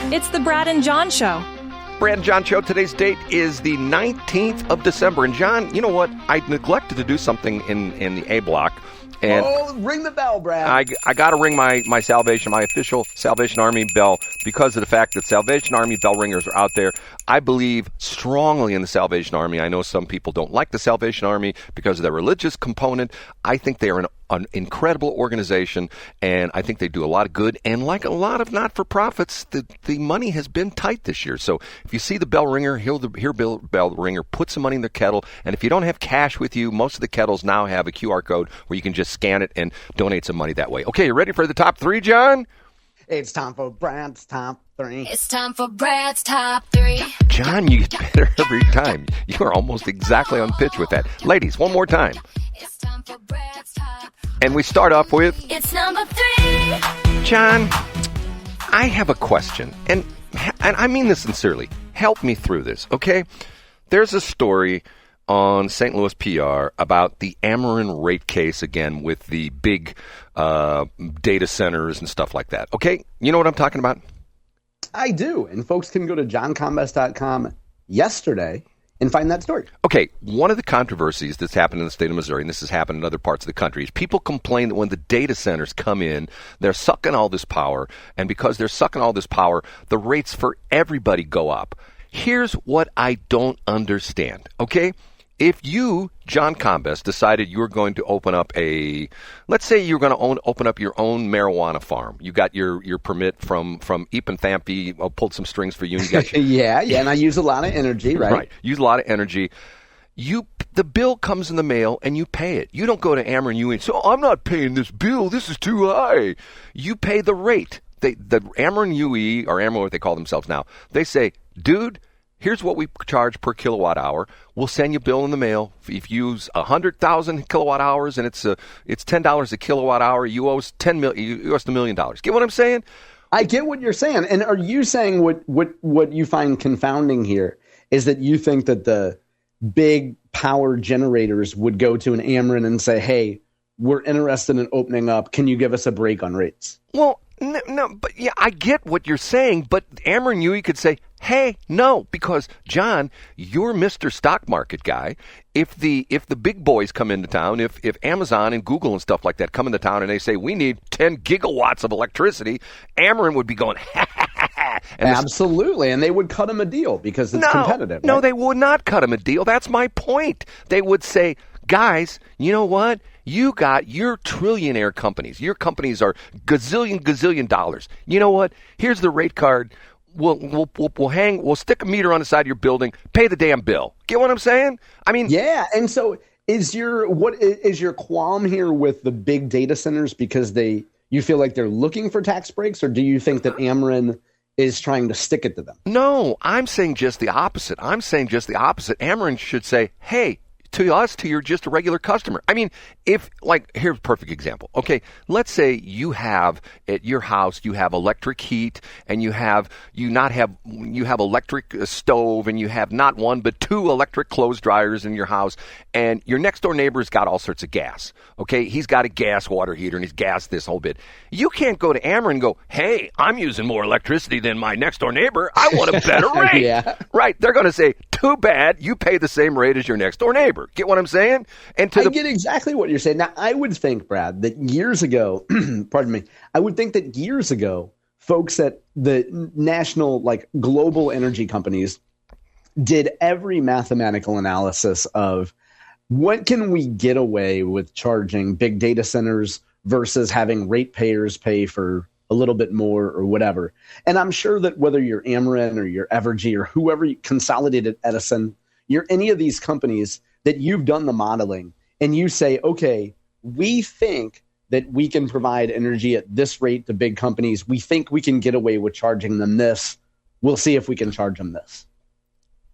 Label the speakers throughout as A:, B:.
A: It's the Brad and John Show.
B: Brad and John Show. Today's date is the 19th of December. And John, you know what? I neglected to do something in the A block. And
C: ring the bell, Brad.
B: I got to ring my Salvation, my official Salvation Army bell, because of the fact that Salvation Army bell ringers are out there. I believe strongly in the Salvation Army. I know some people don't like the Salvation Army because of their religious component. I think they are an incredible organization, and I think they do a lot of good. And like a lot of not-for-profits, the money has been tight this year. So if you see the bell ringer, hear bell ringer, put some money in their kettle. And if you don't have cash with you, most of the kettles now have a QR code where you can just scan it and donate some money that way. Okay, you ready for the top three, John?
C: It's time for Brad's top three.
D: It's time for Brad's top three.
B: John, you get better every time. You are almost exactly on pitch with that. Ladies, one more time.
D: It's time for Brad's top.
B: And we start off with...
D: It's number three.
B: John, I have a question, and I mean this sincerely. Help me through this, okay? There's a story on St. Louis PR about the Ameren rate case again with the big data centers and stuff like that. Okay, you know what I'm talking about?
C: I do, and folks can go to johncombest.com yesterday and find that story.
B: Okay, one of the controversies that's happened in the state of Missouri, and this has happened in other parts of the country, is people complain that when the data centers come in, they're sucking all this power, and because they're sucking all this power, the rates for everybody go up. Here's what I don't understand, okay? If you, John Combest, decided you were going to open up let's say you're going to open up your own marijuana farm. You got your permit from Ethan pulled some strings for you. And you got
C: yeah, and I use a lot of energy, right?
B: Right, use a lot of energy. The bill comes in the mail and you pay it. You don't go to Ameren UE and say, I'm not paying this bill. This is too high. You pay the rate. The Ameren UE, or Ameren, what they call themselves now, they say, dude, here's what we charge per kilowatt hour. We'll send you a bill in the mail. If you use 100,000 kilowatt hours and it's $10 a kilowatt hour, you owe us $1 million. Get what I'm saying?
C: I get what you're saying. And are you saying what you find confounding here is that you think that the big power generators would go to an Ameren and say, hey, we're interested in opening up. Can you give us a break on rates?
B: Well, no, but yeah, I get what you're saying, but Ameren UE could say, hey, no, because, John, you're Mr. Stock Market guy. If the big boys come into town, if Amazon and Google and stuff like that come into town and they say, we need 10 gigawatts of electricity, Ameren would be going, ha, ha, ha, ha.
C: Absolutely, and they would cut them a deal because it's competitive.
B: No,
C: right?
B: They would not cut them a deal. That's my point. They would say, guys, you know what? You got your trillionaire companies. Your companies are gazillion dollars. You know what? Here's the rate card. We'll stick a meter on the side of your building. Pay the damn bill. Get what I'm saying? I mean,
C: yeah. And so is your qualm here with the big data centers because you feel like they're looking for tax breaks, or do you think that Ameren is trying to stick it to them?
B: No, I'm saying just the opposite. Ameren should say, hey, to us, you're just a regular customer. I mean, here's a perfect example. Okay, let's say you have at your house, you have electric heat, and you have electric stove, and you have not one but two electric clothes dryers in your house, and your next door neighbor's got all sorts of gas. Okay, he's got a gas water heater and he's gas this whole bit. You can't go to Ameren and go, hey, I'm using more electricity than my next door neighbor. I want a better rate.
C: Yeah.
B: Right? They're going to say, too bad, you pay the same rate as your next door neighbor. Get what I'm saying? And I
C: get exactly what you're saying. Now, I would think, Brad, that years ago, pardon me, folks at the national, global energy companies did every mathematical analysis of what can we get away with charging big data centers versus having ratepayers pay for a little bit more or whatever. And I'm sure that whether you're Ameren or you're Evergy or whoever, Consolidated Edison, you're any of these companies that you've done the modeling and you say, okay, we think that we can provide energy at this rate to big companies. We think we can get away with charging them this. We'll see if we can charge them this.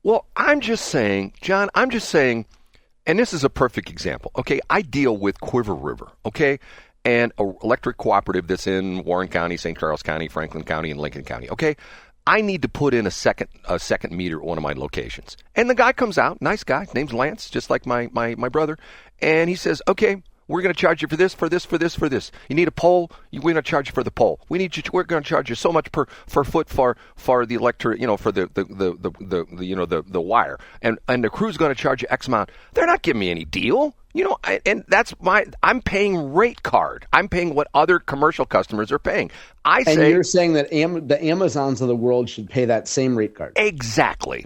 B: Well, I'm just saying, John, and this is a perfect example. Okay, I deal with Quiver River, okay? And an electric cooperative that's in Warren County, St. Charles County, Franklin County, and Lincoln County. Okay, I need to put in a second meter at one of my locations. And the guy comes out, nice guy, name's Lance, just like my brother. And he says, okay, We're going to charge you for this, for this, for this, for this. You need a pole. We're going to charge you for the pole. We're going to charge you so much per foot for the electric, for the wire. And the crew's going to charge you X amount. They're not giving me any deal. And I'm paying rate card. I'm paying what other commercial customers are paying. And
C: you're saying that the Amazons of the world should pay that same rate card.
B: Exactly.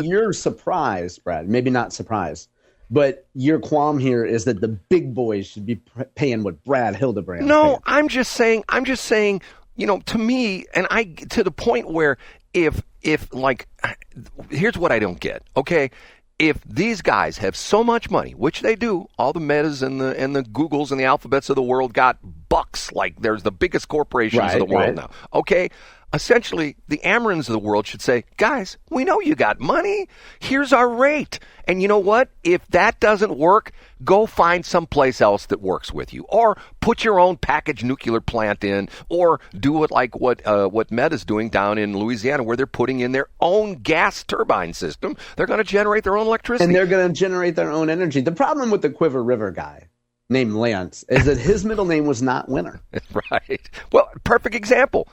C: You're surprised, Brad. Maybe not surprised. But your qualm here is that the big boys should be paying what Brad Hildebrand.
B: No, I'm just saying, to me, and to the point where if here's what I don't get. Okay, if these guys have so much money, which they do, all the Metas and the Googles and the Alphabets of the world got bucks. Like there's the biggest corporations of the world now. Okay. Essentially, the Amerens of the world should say, guys, we know you got money. Here's our rate. And you know what? If that doesn't work, go find someplace else that works with you. Or put your own packaged nuclear plant in. Or do it like what Meta's doing down in Louisiana, where they're putting in their own gas turbine system. They're going to generate their own electricity.
C: And they're going to generate their own energy. The problem with the Quiver River guy named Lance is that his middle name was not Winter.
B: Right. Well, perfect example.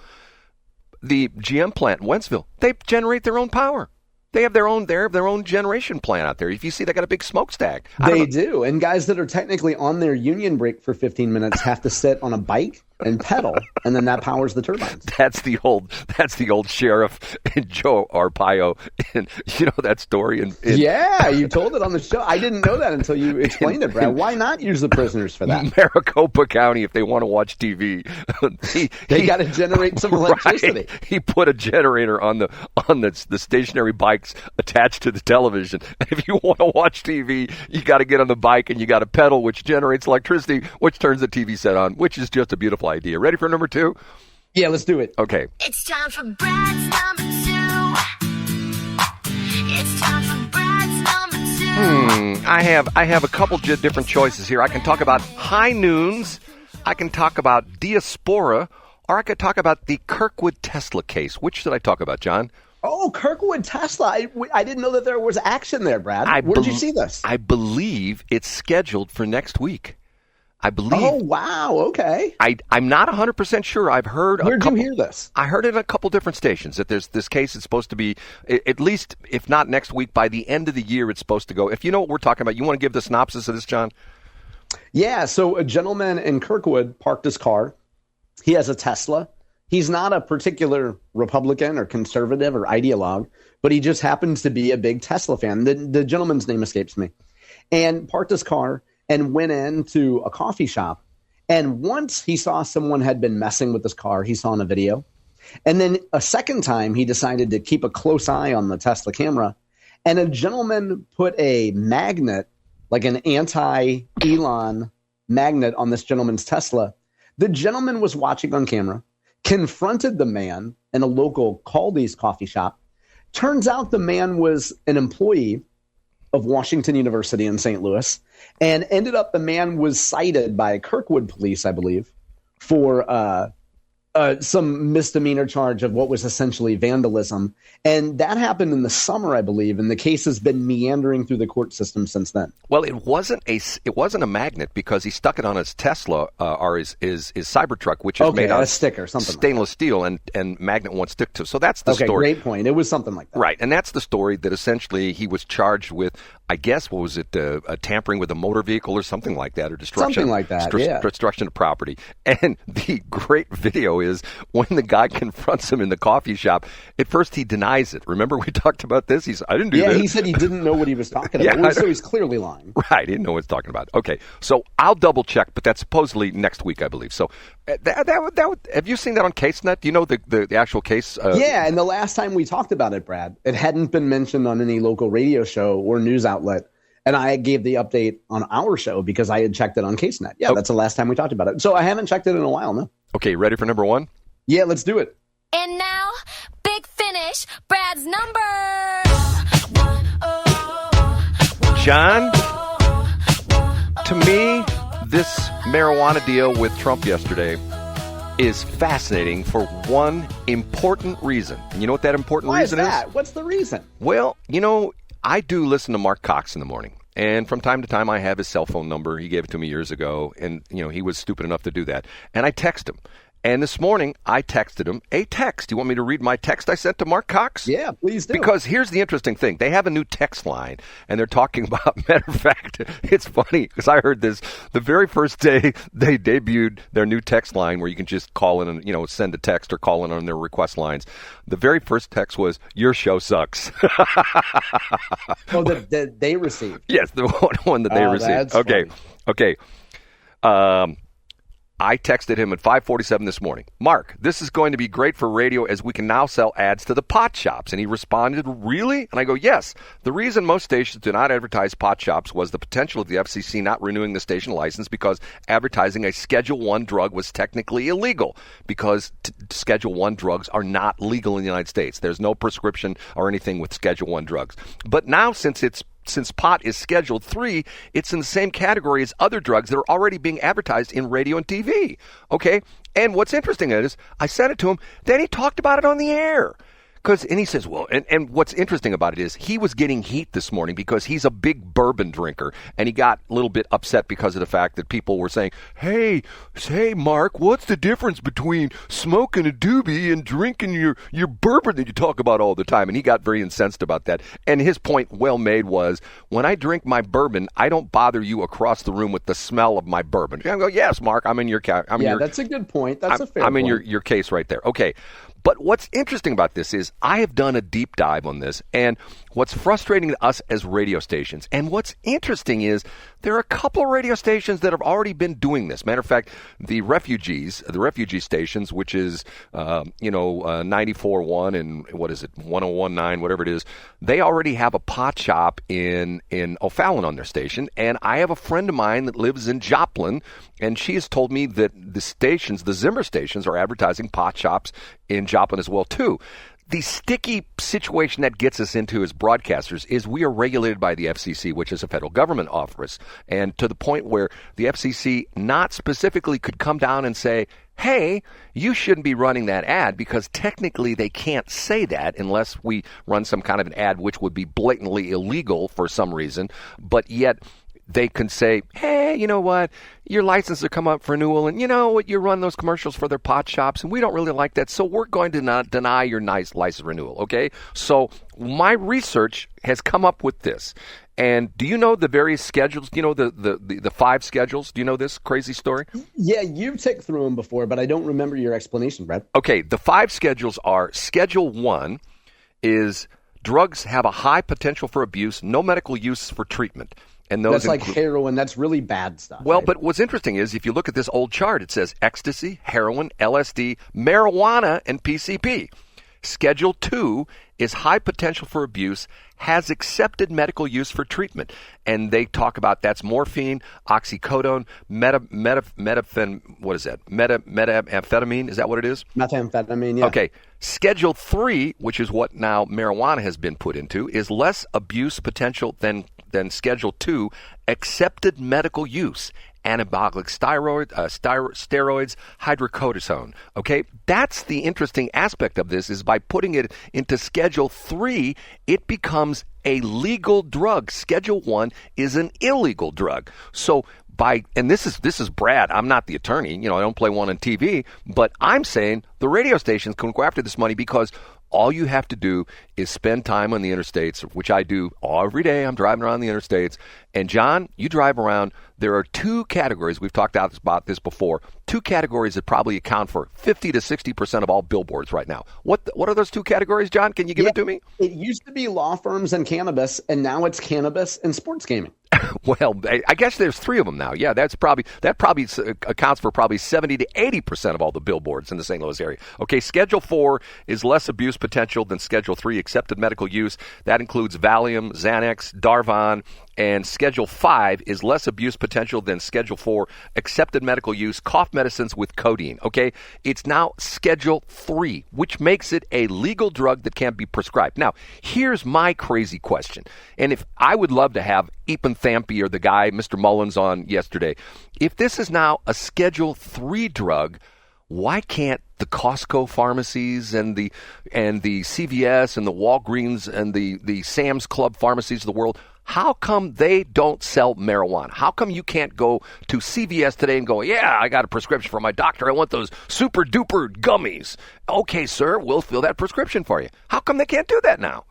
B: The GM plant in Wentzville, they generate their own power. They have their own generation plant out there. If you see, they got a big smokestack.
C: They do. And guys that are technically on their union break for 15 minutes have to sit on a bike and pedal, and then that powers the turbines.
B: That's the old sheriff and Joe Arpaio, and that story.
C: Yeah, you told it on the show. I didn't know that until you explained it, Brad. Why not use the prisoners for that?
B: Maricopa County, if they want to watch TV,
C: they got to generate some electricity.
B: Right. He put a generator on the stationary bikes attached to the television. And if you want to watch TV, you got to get on the bike and you got to pedal, which generates electricity, which turns the TV set on, which is just a beautiful idea. Ready for number 2?
C: Yeah, let's do it.
B: Okay.
D: It's time for Brad's number 2. It's time for Brad's number 2.
B: I have a couple different choices here. I can talk about high noons, I can talk about diaspora, or I could talk about the Kirkwood Tesla case. Which should I talk about, John?
C: Oh, Kirkwood Tesla. I didn't know that there was action there, Brad. Where did you see this?
B: I believe it's scheduled for next week. I believe.
C: Oh, wow. Okay.
B: I'm not 100% sure. I've heard.
C: Where'd you hear this?
B: I heard it in a couple different stations that there's this case is supposed to be, at least, if not next week, by the end of the year, it's supposed to go. If you know what we're talking about, you want to give the synopsis of this, John?
C: Yeah. So a gentleman in Kirkwood parked his car. He has a Tesla. He's not a particular Republican or conservative or ideologue, but he just happens to be a big Tesla fan. The gentleman's name escapes me. And parked his car and went into a coffee shop. And once he saw someone had been messing with his car, he saw in a video. And then a second time, he decided to keep a close eye on the Tesla camera. And a gentleman put a magnet, like an anti-Elon magnet on this gentleman's Tesla. The gentleman was watching on camera, confronted the man in a local Caldi's coffee shop. Turns out the man was an employee of Washington University in St. Louis, and ended up the man was cited by Kirkwood police, I believe, for some misdemeanor charge of what was essentially vandalism. And that happened in the summer, I believe, and the case has been meandering through the court system since then.
B: Well, it wasn't a magnet because he stuck it on his Tesla or his Cybertruck, which is made out of
C: sticker, something
B: stainless steel, and magnet won't stick to. So that's the story.
C: Great point. It was something like that.
B: Right, and that's the story that essentially he was charged with, I guess, what was it, tampering with a motor vehicle or something like that, or destruction.
C: Something like that, yeah.
B: Destruction of property. And the great video is when the guy confronts him in the coffee shop, at first he denies it. Remember we talked about this? I didn't do that.
C: Yeah, he said he didn't know what he was talking about. So he's clearly lying.
B: Right, he didn't know what he's talking about. Okay, so I'll double check, but that's supposedly next week, I believe. So have you seen that on CaseNet? Do you know the actual case?
C: Yeah, and the last time we talked about it, Brad, it hadn't been mentioned on any local radio show or news outlet. And I gave the update on our show because I had checked it on CaseNet. Yeah, That's the last time we talked about it. So I haven't checked it in a while, no.
B: Okay, ready for number 1?
C: Yeah, let's do it.
D: And now, big finish, Brad's number.
B: John, to me, this marijuana deal with Trump yesterday is fascinating for one important reason. And you know what that important reason is?
C: What's the reason?
B: Well, I do listen to Mark Cox in the morning. And from time to time, I have his cell phone number. He gave it to me years ago, and he was stupid enough to do that. And I text him. And this morning, I texted him a text. Do you want me to read my text I sent to Mark Cox?
C: Yeah, please do.
B: Because here's the interesting thing. They have a new text line, and they're talking about, matter of fact, it's funny, because I heard this the very first day they debuted their new text line where you can just call in and, send a text or call in on their request lines. The very first text was, "Your show sucks."
C: Oh, that they received?
B: Yes, the one that they received.
C: That's
B: Okay. I texted him at 5:47 this morning. "Mark, this is going to be great for radio as we can now sell ads to the pot shops." And he responded, "Really?" And I go, "Yes. The reason most stations do not advertise pot shops was the potential of the FCC not renewing the station license because advertising a Schedule I drug was technically illegal because Schedule I drugs are not legal in the United States. There's no prescription or anything with Schedule I drugs. But now since pot is Schedule III, it's in the same category as other drugs that are already being advertised in radio and TV." Okay? And what's interesting is, I sent it to him, then he talked about it on the air. And he says, well, and what's interesting about it is he was getting heat this morning because he's a big bourbon drinker, and he got a little bit upset because of the fact that people were saying, hey, Mark, what's the difference between smoking a doobie and drinking your bourbon that you talk about all the time? And he got very incensed about that. And his point, well made, was, when I drink my bourbon, I don't bother you across the room with the smell of my bourbon. I go, yes, Mark, I'm in your
C: that's a good point. That's a fair point.
B: I'm in your case right there. Okay. But what's interesting about this is I have done a deep dive on this, and what's frustrating to us as radio stations, and what's interesting is there are a couple of radio stations that have already been doing this. Matter of fact, the refugee stations, which is 94.1 and what is it, 101.9, whatever it is, they already have a pot shop in O'Fallon on their station. And I have a friend of mine that lives in Joplin, and she has told me that the Zimmer stations, are advertising pot shops in Joplin as well too. The sticky situation that gets us into as broadcasters is we are regulated by the FCC, which is a federal government office, and to the point where the FCC not specifically could come down and say, hey, you shouldn't be running that ad, because technically they can't say that unless we run some kind of an ad which would be blatantly illegal for some reason, but yet they can say, hey, you know what, your license will come up for renewal, and you know what, you run those commercials for their pot shops, and we don't really like that, so we're going to not deny your nice license renewal, okay? So my research has come up with this. And do you know the various schedules? Do you know the 5 schedules? Do you know this crazy story?
C: Yeah, you've ticked through them before, but I don't remember your explanation, Brad.
B: Okay, the 5 schedules are: Schedule I is drugs have a high potential for abuse, no medical use for treatment. And those
C: that's like heroin. That's really bad stuff.
B: Well,
C: right?
B: But what's interesting is if you look at this old chart, it says ecstasy, heroin, LSD, marijuana, and PCP. Schedule 2 is high potential for abuse, has accepted medical use for treatment. And they talk about that's morphine, oxycodone, methamphetamine. Is that what it is?
C: Methamphetamine, yeah.
B: Okay. Schedule 3, which is what now marijuana has been put into, is less abuse potential than Schedule 2, accepted medical use, anabolic steroids, hydrocortisone. Okay, that's the interesting aspect of this, is by putting it into Schedule 3, it becomes a legal drug. Schedule 1 is an illegal drug. So and this is Brad, I'm not the attorney, I don't play one on TV, but I'm saying the radio stations can go after this money because all you have to do is spend time on the interstates, which I do every day. I'm driving around the interstates. And John, you drive around, there are 2 categories. We've talked about this before. 2 categories that probably account for 50 to 60% of all billboards right now. What are those 2 categories, John? Can you give it to me?
C: It used to be law firms and cannabis, and now it's cannabis and sports gaming.
B: Well, I guess there's 3 of them now. Yeah, that probably accounts for probably 70 to 80% of all the billboards in the St. Louis area. Okay, Schedule 4 is less abuse potential than Schedule 3, accepted medical use. That includes Valium, Xanax, Darvon. And Schedule 5 is less abuse potential than Schedule 4, accepted medical use, cough medicines with codeine, okay? It's now Schedule 3, which makes it a legal drug that can be prescribed. Now, here's my crazy question. And if I would love to have Epan Thampi or the guy, Mr. Mullins, on yesterday. If this is now a Schedule 3 drug, why can't the Costco pharmacies and the CVS and the Walgreens and the Sam's Club pharmacies of the world How come they don't sell marijuana? How come you can't go to CVS today and go, yeah, I got a prescription from my doctor. I want those super duper gummies. Okay, sir, we'll fill that prescription for you. How come they can't do that now?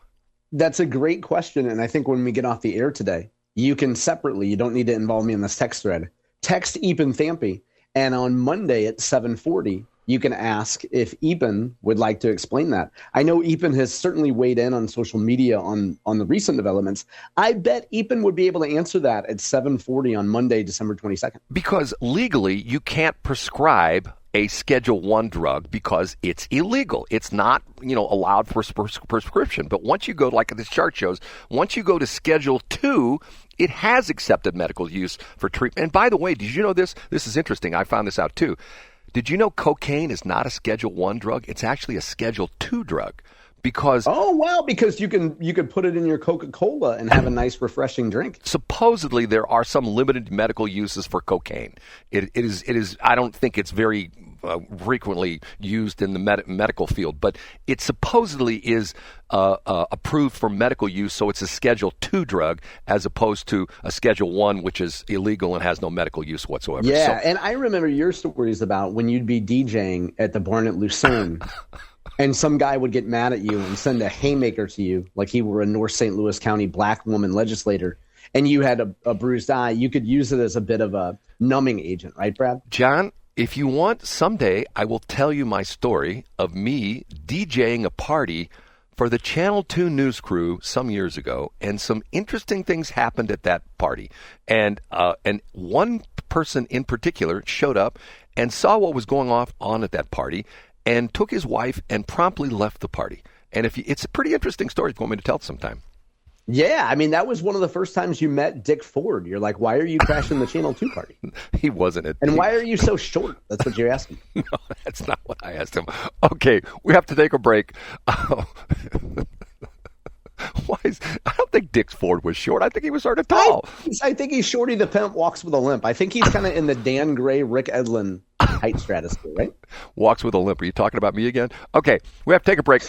C: That's a great question. And I think when we get off the air today, you can separately, you don't need to involve me in this text thread, text Epen Thampy. And on Monday at 7:40, you can ask if Epen would like to explain that. I know Epen has certainly weighed in on social media on the recent developments. I bet Epen would be able to answer that at 7:40 on Monday, December 22nd.
B: Because legally, you can't prescribe a Schedule 1 drug because it's illegal. It's not, allowed for prescription. But once you go, like this chart shows, once you go to Schedule 2, it has accepted medical use for treatment. And by the way, did you know this? This is interesting. I found this out too. Did you know cocaine is not a Schedule 1 drug? It's actually a Schedule 2 drug. Because
C: because you can put it in your Coca-Cola and have a nice refreshing drink.
B: Supposedly there are some limited medical uses for cocaine. It is I don't think it's very frequently used in the medical field, but it supposedly is approved for medical use, so it's a Schedule 2 drug as opposed to a Schedule 1, which is illegal and has no medical use whatsoever.
C: Yeah, and I remember your stories about when you'd be DJing at the Barn at Lucerne. And some guy would get mad at you and send a haymaker to you like he were a North St. Louis County black woman legislator, and you had a bruised eye. You could use it as a bit of a numbing agent, right, Brad?
B: John, if you want, someday I will tell you my story of me DJing a party for the Channel 2 news crew some years ago, and some interesting things happened at that party. And one person in particular showed up and saw what was going on at that party, and took his wife and promptly left the party. And it's a pretty interesting story. If you want me to tell it sometime.
C: Yeah, I mean, that was one of the first times you met Dick Ford. You're like, why are you crashing the Channel 2 party?
B: He wasn't it.
C: And why are you so short? That's what you asked him.
B: No, that's not what I asked him. Okay, we have to take a break. I don't think Dick Ford was short. I think he was sort of tall.
C: I think he's Shorty the Pimp, walks with a limp. I think he's kind of in the Dan Gray, Rick Edlund height stratosphere, right?
B: Walks with a limp. Are you talking about me again? Okay, we have to take a break.